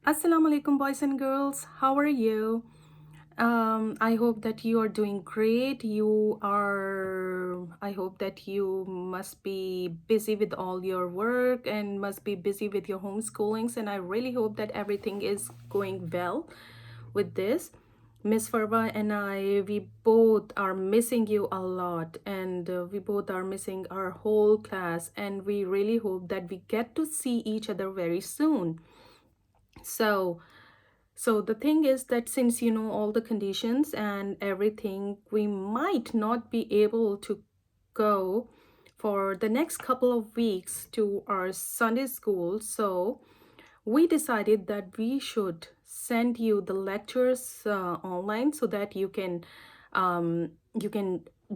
Assalamu alaikum, boys and girls. How are you? I hope that you are doing great. I hope that you must be busy with all your work and must be busy with your homeschoolings. And I really hope that everything is going well with this. Miss Farba and I, we both are missing you a lot, and we both are missing our whole class. And we really hope that we get to see each other very soon. So, so the thing is that since you know all the conditions and everything, we might not be able to go for the next couple of weeks to our Sunday school. So we decided that we should send you the lectures online so that you can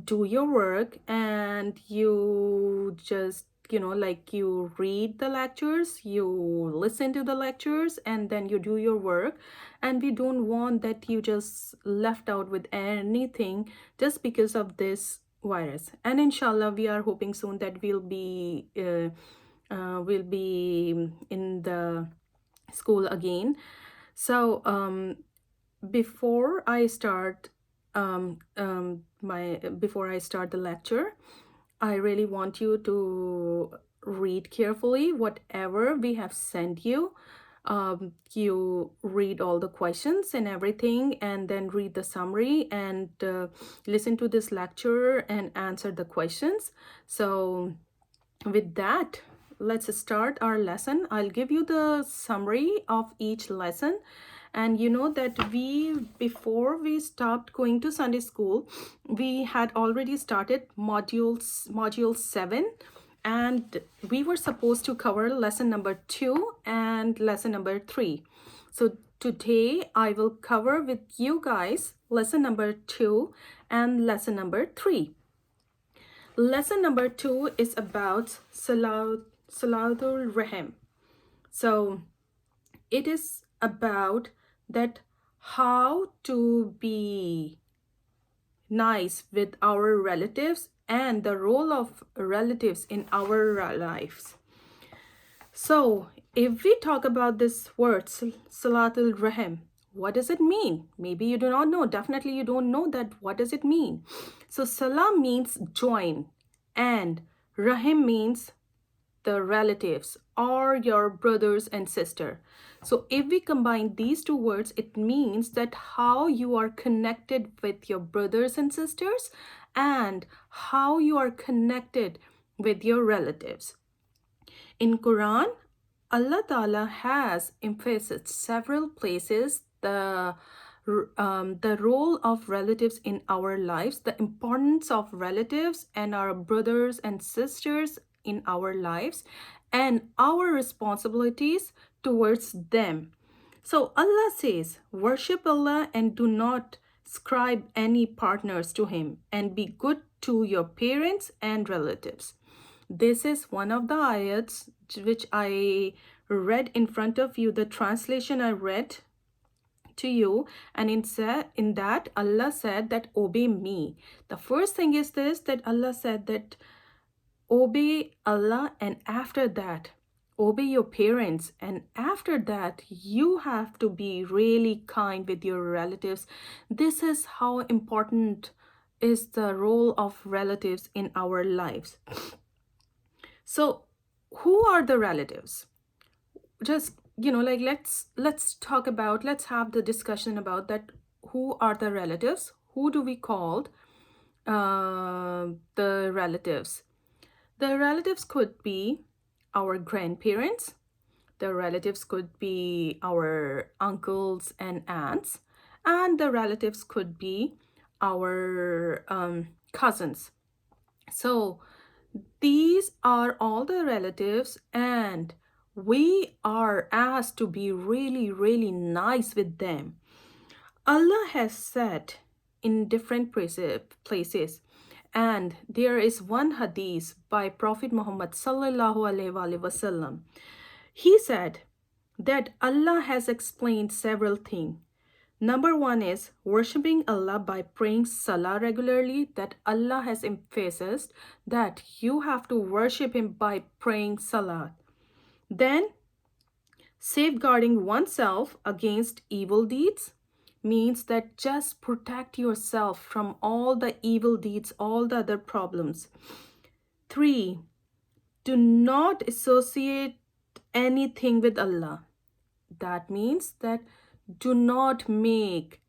do your work and you just like you read the lectures, you listen to the lectures, and then you do your work. And we don't want that you just left out with anything just because of this virus. And inshallah, we are hoping soon that we'll be in the school again. So before I start before I start the lecture, I really want you to read carefully whatever we have sent you. You read all the questions and everything, and then read the summary and listen to this lecture and answer the questions. So with that, let's start our lesson. I'll give you the summary of each lesson. And you know that before we stopped going to Sunday school, we had already started module 7, and we were supposed to cover lesson number 2 and lesson number 3. So today I will cover with you guys lesson number 2 and lesson number 3. Lesson number 2 is about Salatul Rahim. So it is about that how to be nice with our relatives and the role of relatives in our lives. So if we talk about this word Salatul Rahim, what does it mean? Maybe you do not know. Definitely you don't know that. What does it mean? So Salah means join, and Rahim means the relatives or your brothers and sister. So if we combine these two words, it means that how you are connected with your brothers and sisters and how you are connected with your relatives. In Quran, Allah Ta'ala has emphasized several places the role of relatives in our lives, the importance of relatives and our brothers and sisters in our lives, and our responsibilities towards them. So Allah says, worship Allah and do not ascribe any partners to Him, and be good to your parents and relatives. This is one of the ayats which I read in front of you, the translation I read to you, and in that Allah said that obey me. The first thing is this, that Allah said that obey Allah, and after that obey your parents, and after that you have to be really kind with your relatives. This is how important is the role of relatives in our lives. So who are the relatives? Just like let's talk about, let's have the discussion about that. Who are the relatives? Who do we call the relatives? The relatives could be our grandparents. The relatives could be our uncles and aunts, and the relatives could be our cousins. So these are all the relatives, and we are asked to be really, really nice with them. Allah has said in different places, and there is one hadith by Prophet Muhammad sallallahu alaihi wasallam. He said that Allah has explained several things. Number 1 is worshipping Allah by praying Salah regularly, that Allah has emphasized that you have to worship Him by praying Salah. Then Safeguarding oneself against evil deeds means that just protect yourself from all the evil deeds, all the other problems. 3, do not associate anything with Allah. That means that do not make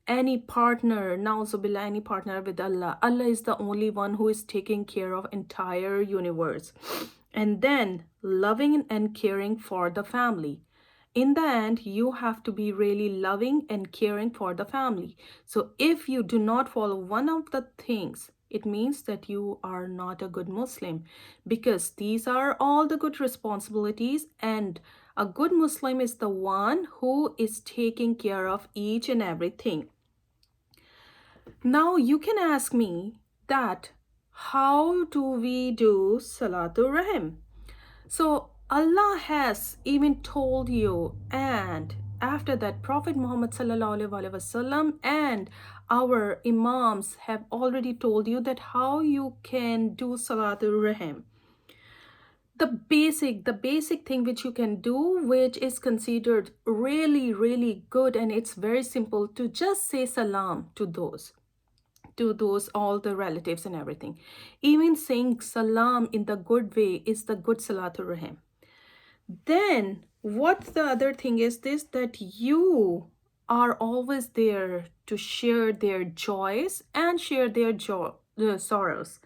any partner, na'uzubillah, any partner with Allah. Allah is the only one who is taking care of entire universe. And then loving and caring for the family. In the end, you have to be really loving and caring for the family. So if you do not follow one of the things, it means that you are not a good Muslim, because these are all the good responsibilities, and a good Muslim is the one who is taking care of each and everything. Now you can ask me that how do we do Salatul Rahim? So Allah has even told you, and after that Prophet Muhammad sallallahu alaihi wasallam and our imams have already told you that how you can do Salatul Rahim. The basic thing which you can do, which is considered really good, and it's very simple, to just say salam to those all the relatives and everything. Even saying salam in the good way is the good Salatul Rahim. Then what the other thing is this, that you are always there to share their joys and share their sorrows.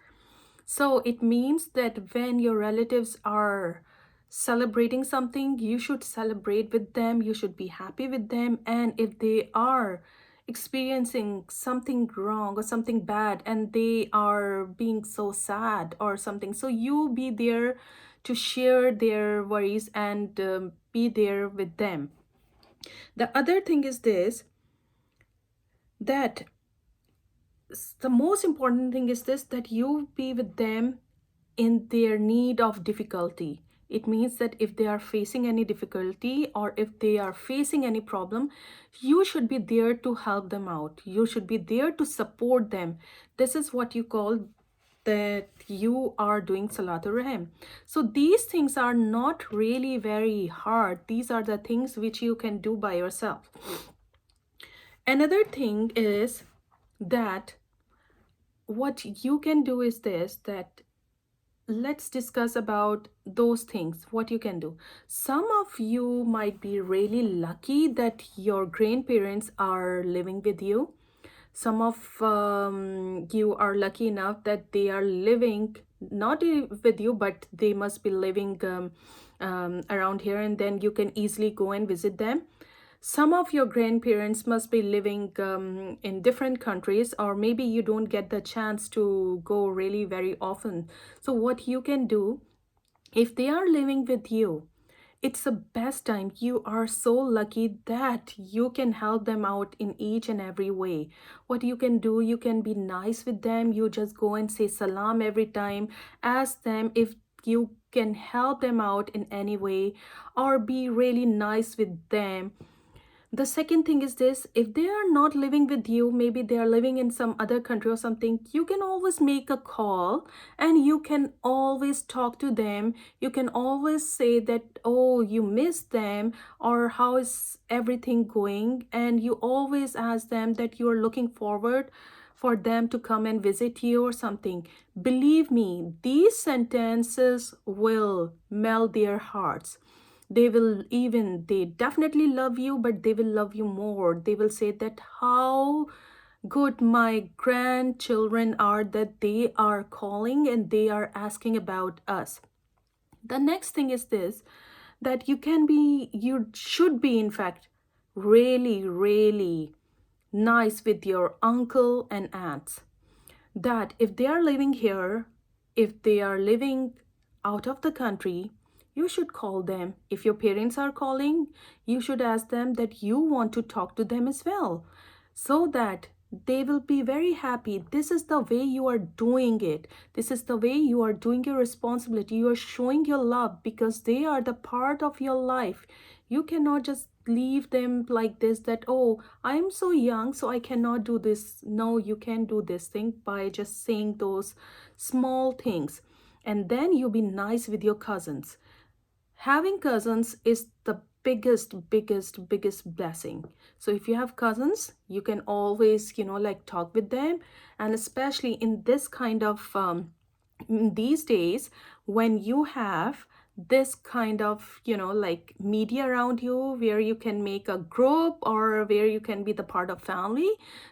So it means that when your relatives are celebrating something, you should celebrate with them, you should be happy with them. And if they are experiencing something wrong or something bad and they are being so sad or something, so you be there to share their worries and be there with them. The other thing is this, that the most important thing is this, that you be with them in their need of difficulty. It means that if they are facing any difficulty or if they are facing any problem, you should be there to help them out. You should be there to support them. This is what you call that you are doing Salatul Rahim. So these things are not really very hard. These are the things which you can do by yourself. Another thing is that what you can do is this, that let's discuss about those things, what you can do. Some of you might be really lucky that your grandparents are living with you. Some of you are lucky enough that they are living not with you, but they must be living around here, and then you can easily go and visit them. Some of your grandparents must be living in different countries, or maybe you don't get the chance to go really very often. So what you can do, if they are living with you, it's the best time. You are so lucky that you can help them out in each and every way. What you can do, you can be nice with them. You just go and say salam every time. Ask them if you can help them out in any way, or be really nice with them. The second thing is this, if they are not living with you, maybe they are living in some other country or something, you can always make a call and you can always talk to them. You can always say that, oh, you miss them, or how is everything going, and you always ask them that you are looking forward for them to come and visit you or something. Believe me, these sentences will melt their hearts. They definitely love you, but they will love you more. They will say that how good my grandchildren are, that they are calling and they are asking about us. The next thing is this, that you should be, in fact, really nice with your uncle and aunts. That if they are living here, if they are living out of the country, you should call them. If your parents are calling, you should ask them that you want to talk to them as well, so that they will be very happy. This is the way you are doing it. This is the way you are doing your responsibility. You are showing your love because they are the part of your life. You cannot just leave them like this, that, oh, I am so young, so I cannot do this. No, you can do this thing by just saying those small things. And then you be nice with your cousins. Having cousins is the biggest blessing. So if you have cousins, you can always, like talk with them. And especially in this kind of in these days, when you have this kind of, like media around you, where you can make a group or where you can be the part of family,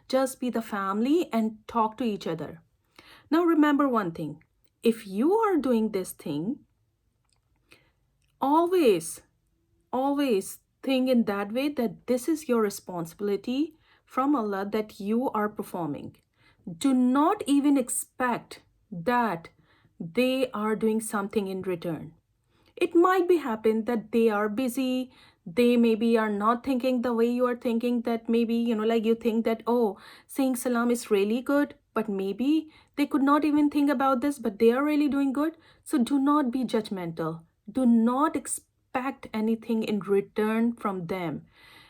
just be the family and talk to each other. Now remember one thing: if you are doing this thing, always think in that way, that this is your responsibility from Allah that you are performing. Do not even expect that they are doing something in return. It might be happen that they are busy, they maybe are not thinking the way you are thinking, that maybe, like you think that, oh, saying salam is really good, but maybe they could not even think about this, but they are really doing good. So do not be judgmental. Do not expect anything in return from them.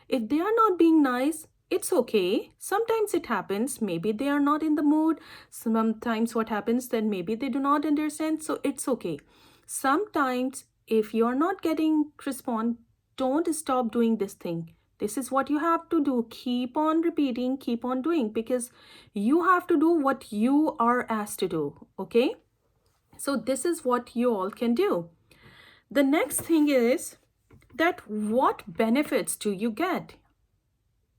If they are not being nice, it's okay. Sometimes it happens. Maybe they are not in the mood. Sometimes what happens, then maybe they do not understand. So it's okay. Sometimes if you're not getting response, don't stop doing this thing. This is what you have to do. Keep on repeating, keep on doing, because you have to do what you are asked to do. Okay? So this is what you all can do. The next thing is that what benefits do you get?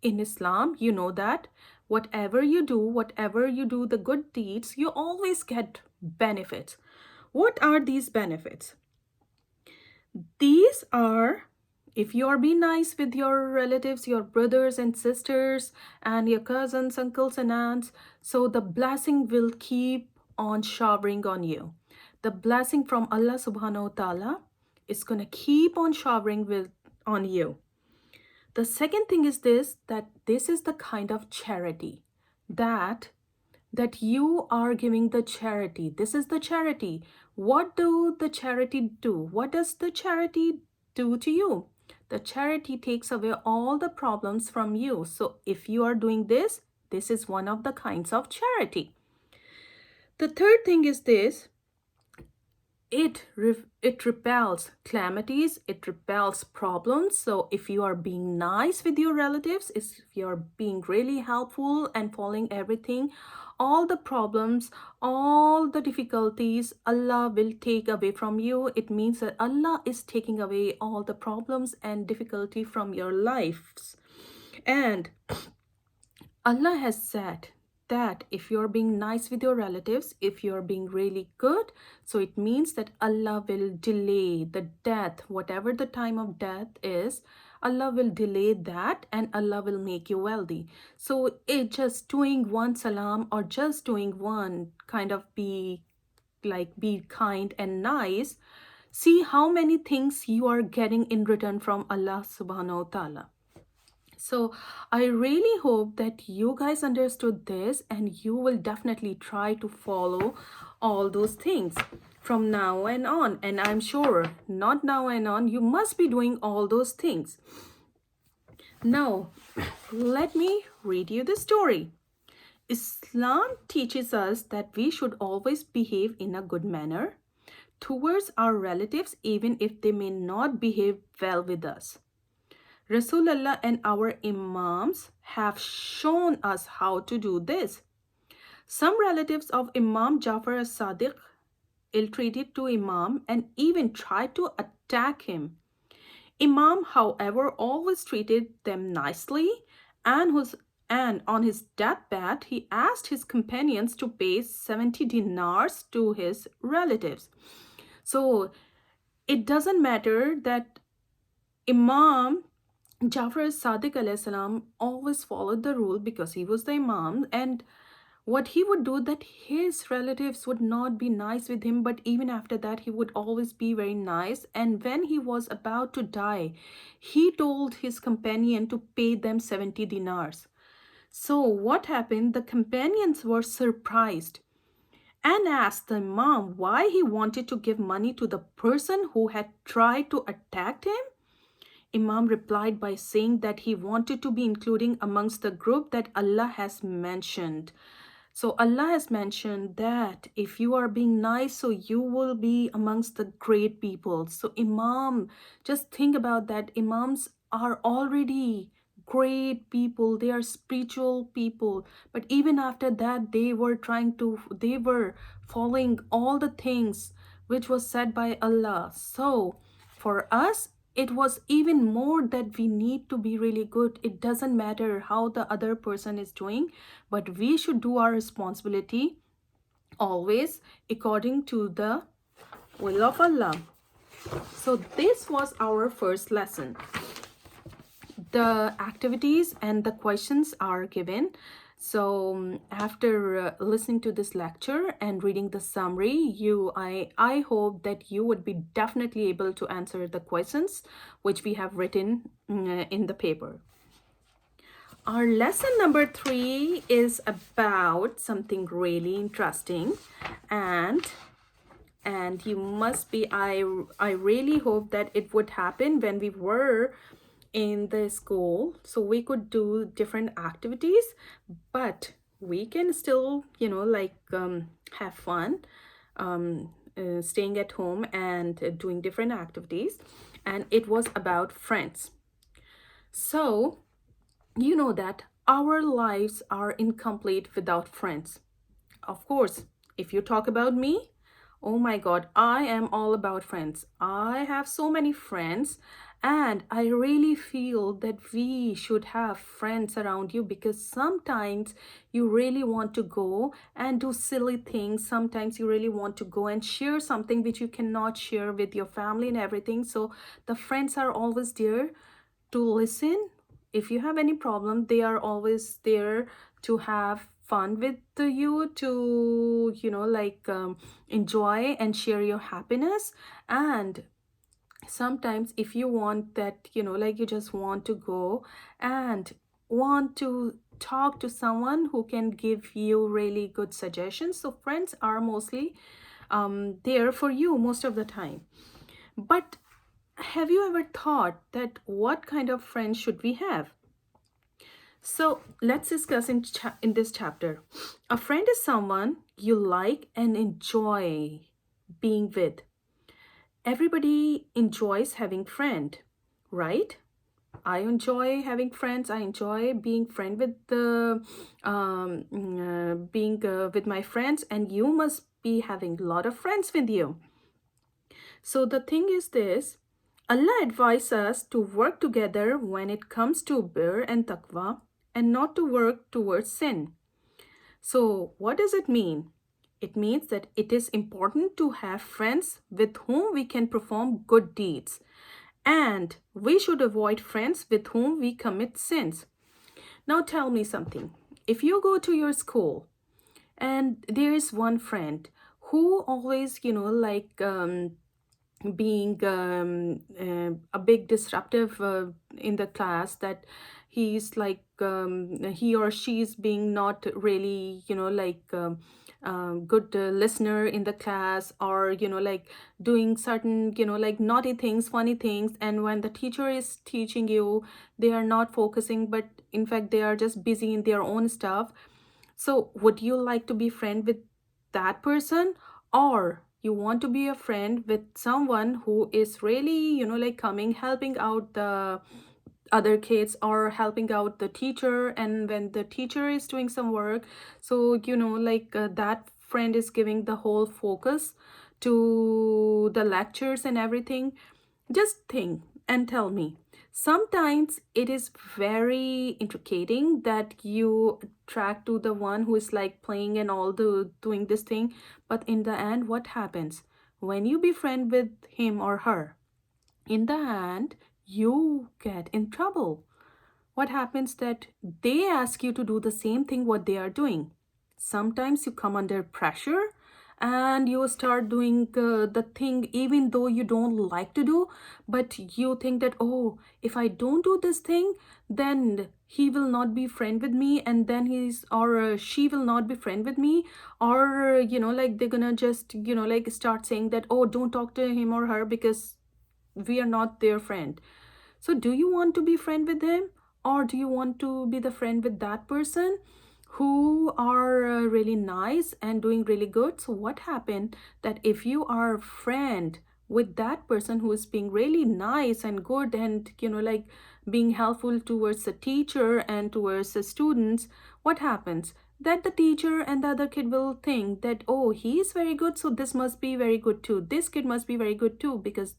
In Islam, you know that whatever you do, the good deeds, you always get benefits. What are these benefits? These are, if you are being nice with your relatives, your brothers and sisters, and your cousins, uncles, and aunts, so the blessing will keep on showering on you. The blessing from Allah subhanahu wa ta'ala is going to keep on showering on you. The second thing is this, that this is the kind of charity that you are giving the charity. This is the charity. What do the charity do? What does the charity do to you? The charity takes away all the problems from you. So if you are doing this, this is one of the kinds of charity. The third thing is this: it repels calamities, it repels problems. So if you are being nice with your relatives, if you are being really helpful and following everything, all the problems, all the difficulties, Allah will take away from you. It means that Allah is taking away all the problems and difficulty from your lives. And Allah has said that if you're being nice with your relatives, if you're being really good, so it means that Allah will delay the death, whatever the time of death is, Allah will delay that and Allah will make you wealthy. So it just doing one salam or just doing one kind of be kind and nice, see how many things you are getting in return from Allah subhanahu wa ta'ala. So I really hope that you guys understood this, and you will definitely try to follow all those things from now and on. And I'm sure not now and on, you must be doing all those things. Now, let me read you the story. Islam teaches us that we should always behave in a good manner towards our relatives, even if they may not behave well with us. Rasulullah and our Imams have shown us how to do this. Some relatives of Imam Jafar as-Sadiq ill-treated to Imam and even tried to attack him. Imam, however, always treated them nicely, and on his deathbed, he asked his companions to pay 70 dinars to his relatives. So it doesn't matter that Imam Jafar as-Sadiq alayhi salam always followed the rule because he was the Imam, and what he would do, that his relatives would not be nice with him, but even after that he would always be very nice. And when he was about to die, he told his companion to pay them 70 dinars. So what happened? The companions were surprised and asked the Imam why he wanted to give money to the person who had tried to attack him. Imam replied by saying that he wanted to be including amongst the group that Allah has mentioned. So Allah has mentioned that if you are being nice, so you will be amongst the great people. So Imam, just think about that. Imams are already great people. They are spiritual people. But even after that, they were following all the things which was said by Allah. So for us, it was even more that we need to be really good. It doesn't matter how the other person is doing, but we should do our responsibility always according to the will of Allah. So this was our first lesson. The activities and the questions are given. So after listening to this lecture and reading the summary, I hope that you would be definitely able to answer the questions which we have written in the paper. Our lesson number 3 is about something really interesting, and you must be, I really hope that it would happen when we were in the school, so we could do different activities, but we can still, have fun, staying at home and doing different activities. And it was about friends. So you know that our lives are incomplete without friends. Of course, if you talk about me, oh my God, I am all about friends. I have so many friends, and I really feel that we should have friends around you, because sometimes you really want to go and do silly things. Sometimes you really want to go and share something which you cannot share with your family and everything. So the friends are always there to listen. If you have any problem, they are always there to have fun with you, to enjoy and share your happiness. And sometimes if you want that, you just want to go and want to talk to someone who can give you really good suggestions, so friends are mostly there for you most of the time. But have you ever thought that what kind of friends should we have? So let's discuss in this chapter. A friend is someone you like and enjoy being with. Everybody enjoys having friend, right? I enjoy having friends. I enjoy being friend with being with my friends, and you must be having a lot of friends with you. So the thing is this: Allah advises us to work together when it comes to bir and taqwa, and not to work towards sin. So what does it mean? It means that it is important to have friends with whom we can perform good deeds, and we should avoid friends with whom we commit sins. Now tell me something. If you go to your school and there is one friend who always, being a big disruptive in the class, that he's he or she's being not really good listener in the class, or doing certain naughty things, funny things, and when the teacher is teaching you, they are not focusing, but in fact they are just busy in their own stuff. So would you like to be friend with that person, or you want to be a friend with someone who is really coming, helping out the other kids, or helping out the teacher, and when the teacher is doing some work, so that friend is giving the whole focus to the lectures and everything? Just think and tell me. Sometimes it is very intricating that you attract to the one who is like playing and all the doing this thing, but in the end, what happens when you befriend with him or her? In the end, you get in trouble. What happens that they ask you to do the same thing what they are doing. Sometimes you come under pressure and you start doing the thing even though you don't like to do, but you think that, oh, if I don't do this thing, then he will not be friend with me, and then he's or she will not be friend with me, or they're gonna just start saying that, oh, don't talk to him or her because we are not their friend. So do you want to be friend with him, or do you want to be the friend with that person who are really nice and doing really good. So what happened that if you are friend with that person who is being really nice and good and like being helpful towards the teacher and towards the students, what happens that the teacher and the other kid will think that, oh, he is very good, so this must be very good too, this kid must be very good too, because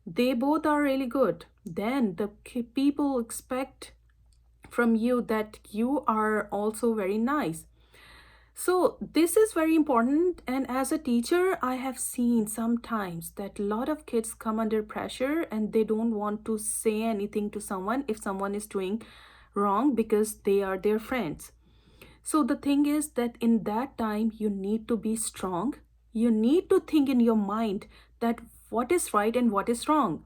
they both are really good. Then the people expect from you that you are also very nice. So this is very important. And as a teacher, I have seen sometimes that a lot of kids come under pressure and they don't want to say anything to someone if someone is doing wrong because they are their friends. So the thing is that in that time, you need to be strong. You need to think in your mind that what is right and what is wrong.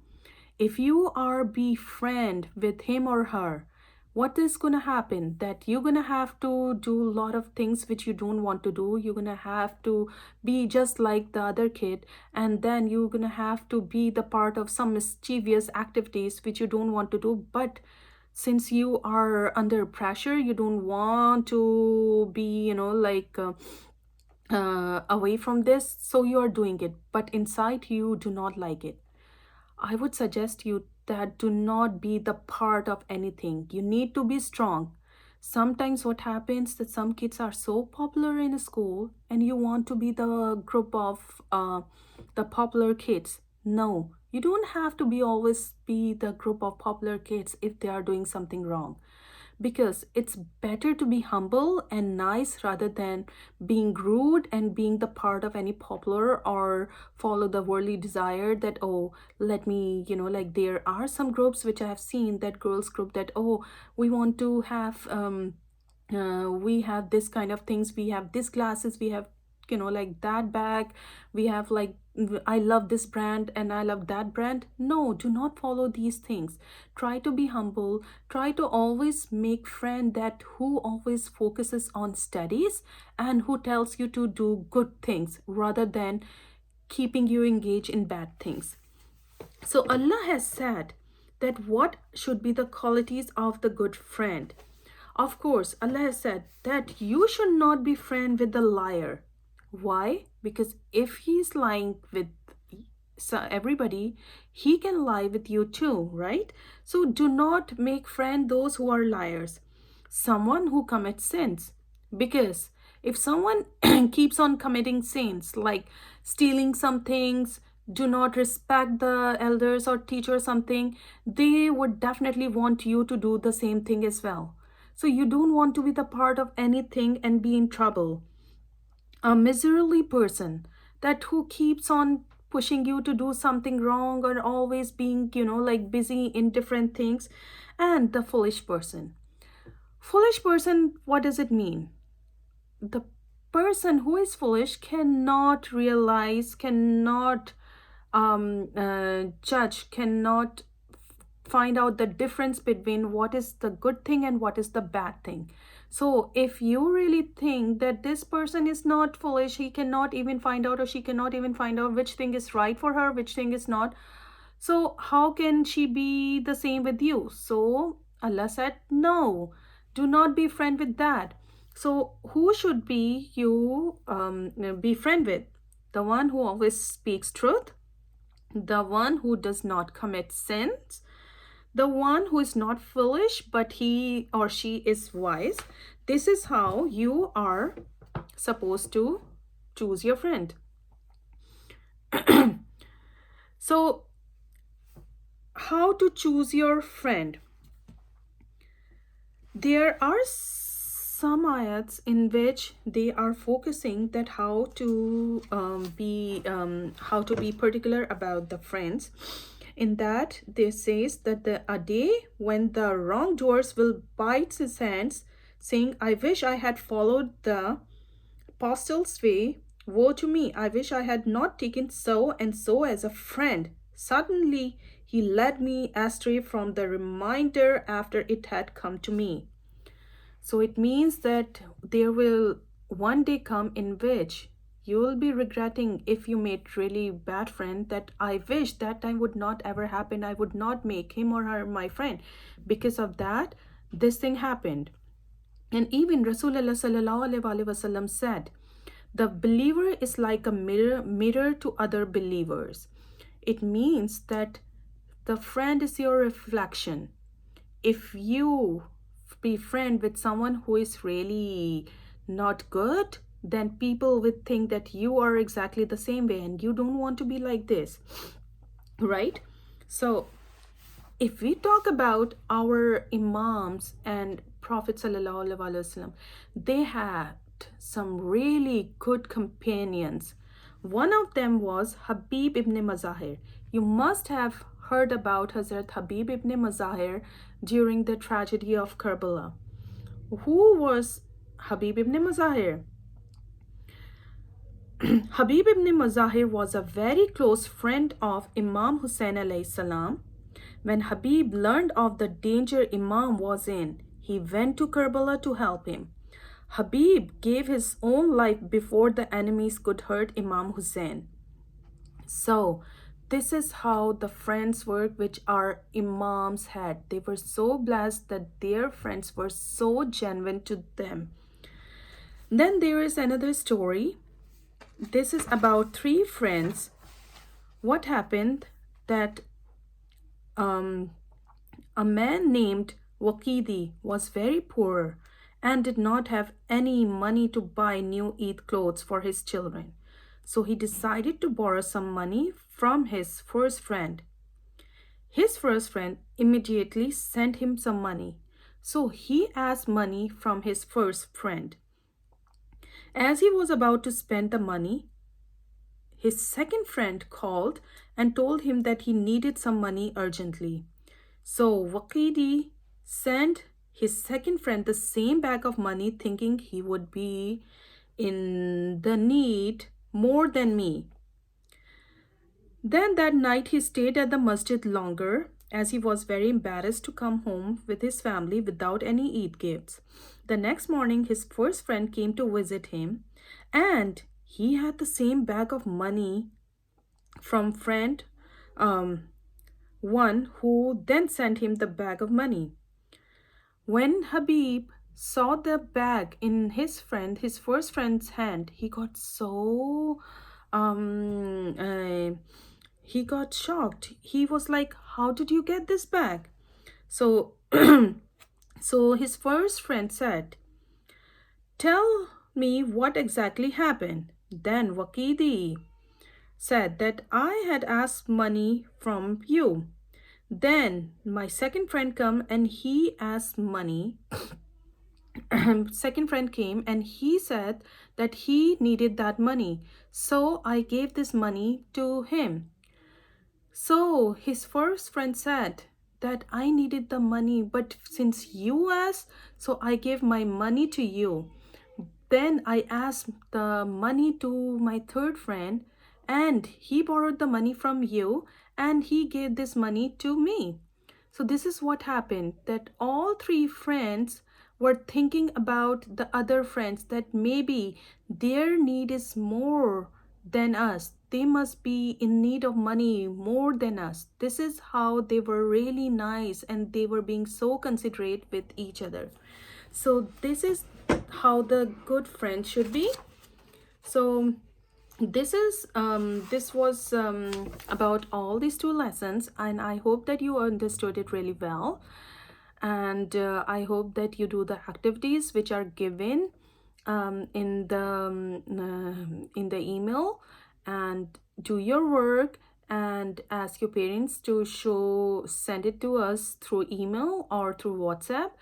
If you are be friend with him or her, what is going to happen that you're going to have to do a lot of things which you don't want to do. You're going to have to be just like the other kid, and then you're going to have to be the part of some mischievous activities which you don't want to do. But since you are under pressure, you don't want to be away from this, so you are doing it, but inside you do not like it. I would suggest you that do not be the part of anything. You need to be strong. Sometimes what happens that some kids are so popular in a school and you want to be the group of the popular kids. No, you don't have to be always be the group of popular kids if they are doing something wrong, because it's better to be humble and nice rather than being rude and being the part of any popular or follow the worldly desire that, oh, let me, like there are some groups which I have seen, that girls group that, oh, we want to have we have this kind of things, we have this glasses, we have like that bag, we have like, I love this brand and I love that brand. No, do not follow these things. Try to be humble. Try to always make friend that who always focuses on studies and who tells you to do good things rather than keeping you engaged in bad things. So Allah has said that what should be the qualities of the good friend. Of course, Allah has said that you should not be friend with the liar. Why? Because if he's lying with everybody, he can lie with you too, right? So do not make friend those who are liars, someone who commits sins. Because if someone keeps on committing sins like stealing some things, do not respect the elders or teacher something, they would definitely want you to do the same thing as well. So you don't want to be the part of anything and be in trouble. A miserly person that who keeps on pushing you to do something wrong or always being like busy in different things. And the foolish person, what does it mean? The person who is foolish cannot realize, cannot judge, cannot find out the difference between what is the good thing and what is the bad thing. So if you really think that this person is not foolish, he cannot even find out, or she cannot even find out which thing is right for her, which thing is not, so how can she be the same with you? So Allah said, no, do not be friend with that. So who should be you be friend with? The one who always speaks truth, the one who does not commit sins, the one who is not foolish but he or she is wise. This is how you are supposed to choose your friend. So how to choose your friend? There are some ayats in which they are focusing that how to be particular about the friends. In that, they says that a day when the wrongdoers will bite his hands, saying, I wish I had followed the apostles' way. Woe to me, I wish I had not taken so and so as a friend. Suddenly, he led me astray from the reminder after it had come to me. So it means that there will one day come in which you will be regretting if you made really bad friend, that I wish that time would not ever happen. I would not make him or her my friend. Because of that, this thing happened. And even Rasulullah sallallahu alaihi wasallam said, the believer is like a mirror to other believers. It means that the friend is your reflection. If you be friend with someone who is really not good, then people would think that you are exactly the same way and you don't want to be like this, right? So if we talk about our imams and Prophet sallallahu alaihi wasallam, they had some really good companions. One of them was Habib ibn Mazahir. You must have heard about Hazrat Habib ibn Mazahir during the tragedy of Karbala. Who was Habib ibn Mazahir? Habib ibn Mazahir was a very close friend of Imam Hussein alayhi salam. When Habib learned of the danger Imam was in, he went to Karbala to help him. Habib gave his own life before the enemies could hurt Imam Hussein. So, this is how the friends work which our Imams had. They were so blessed that their friends were so genuine to them. Then there is another story. This is about three friends. What happened that a man named Waqidi was very poor and did not have any money to buy new Eid clothes for his children. So he decided to borrow some money from his first friend. His first friend immediately sent him some money. So he asked money from his first friend. As he was about to spend the money, his second friend called and told him that he needed some money urgently. So Waqidi sent his second friend the same bag of money, thinking he would be in the need more than me. Then that night he stayed at the masjid longer, as he was very embarrassed to come home with his family without any Eid gifts. The next morning his first friend came to visit him, and he had the same bag of money from friend one who then sent him the bag of money. When Habib saw the bag in his first friend's hand, he got so he got shocked. He was like, how did you get this bag? So so his first friend said, tell me what exactly happened. Then Waqidi said that I had asked money from you. Then my second friend come and he asked money. Second friend came and he said that he needed that money. So I gave this money to him. So his first friend said that I needed the money, but since you asked, so I gave my money to you. Then I asked the money to my third friend, and he borrowed the money from you and he gave this money to me. So this is what happened, that all three friends were thinking about the other friends, that maybe their need is more than us. They must be in need of money more than us. This is how they were really nice and they were being so considerate with each other. So this is how the good friend should be. So this was about all these two lessons, and I hope that you understood it really well, and I hope that you do the activities which are given in the email, and do your work and ask your parents to send it to us through email or through WhatsApp.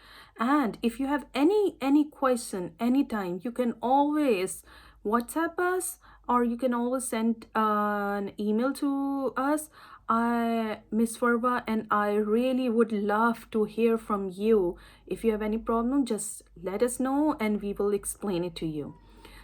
And if you have any question anytime, you can always WhatsApp us, or you can always send an email to us. Miss Farwa, and I really would love to hear from you. If you have any problem, just let us know and we will explain it to you.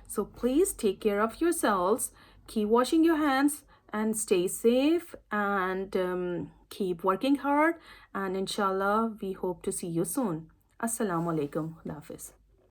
So please take care of yourselves, keep washing your hands and stay safe, and keep working hard, and inshallah we hope to see you soon. Assalamu alaikum. Hafiz.